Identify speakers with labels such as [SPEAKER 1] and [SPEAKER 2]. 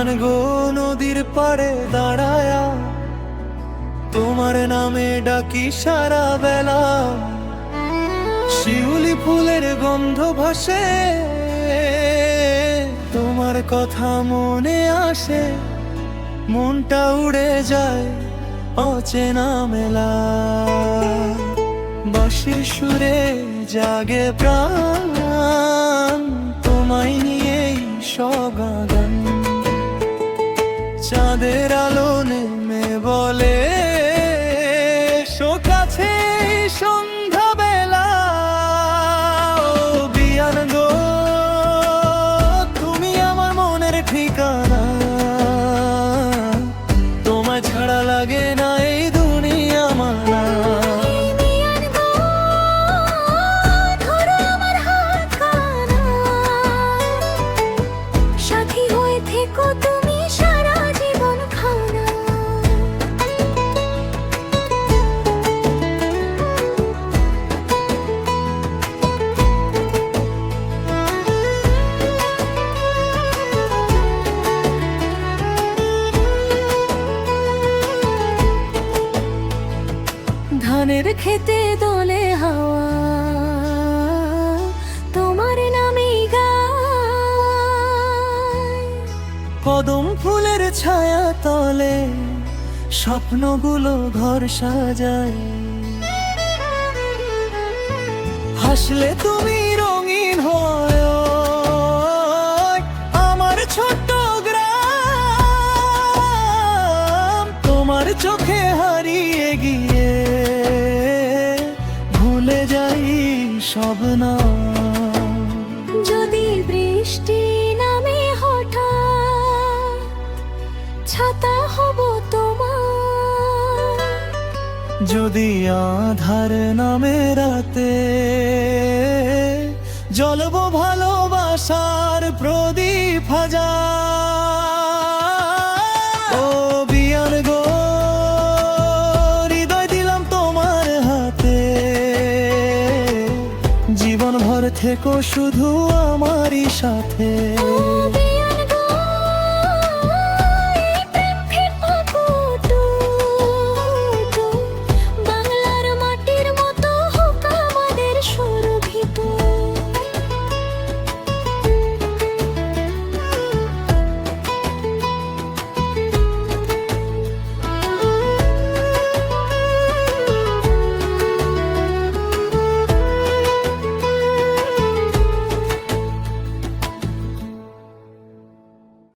[SPEAKER 1] বিয়ান গো নদীর পাড়ে দাঁড়ায়া তোমার নামে ডাকি সারা বেলা, শিউলি ফুলের গন্ধ ভাসে, তোমার কথা মনে আসে, মনটা উড়ে যায় অচেনা মেলা। বাঁশির সুরে জাগে প্রাণ, তোমায় নিয়েই সগান, চাঁদের আলো নেমে বলে এসো কাছে সন্ধ্যা বেলা। ও বিয়ান গো তুমি আমার মনের ঠিকানা, তোমায় ছাড়া লাগে না এই দুনিয়া মানা।
[SPEAKER 2] ধানের খেতে দোলে হাওয়া, তোমার নামে গায়।
[SPEAKER 1] কদম ফুলের ছায়া তলে স্বপ্নগুলো ঘর সাজায়, হাসলে তুমি রঙিন হয় আমার ছোট্ট গ্রাম। তোমার চোখে হারিয়ে গিয়ে ভুলে যাই সব নাম।
[SPEAKER 2] যদি বৃষ্টি নামে হঠাৎ ছাতা হব তোমার,
[SPEAKER 1] যদি আধার নামে রাতে জ্বলব ভালোবাসার প্রদীপ হাজার। ও বিয়ান গো হৃদয় দিলাম তোমার হাতে, জীবন ভর থেকো শুধু আমারই সাথে।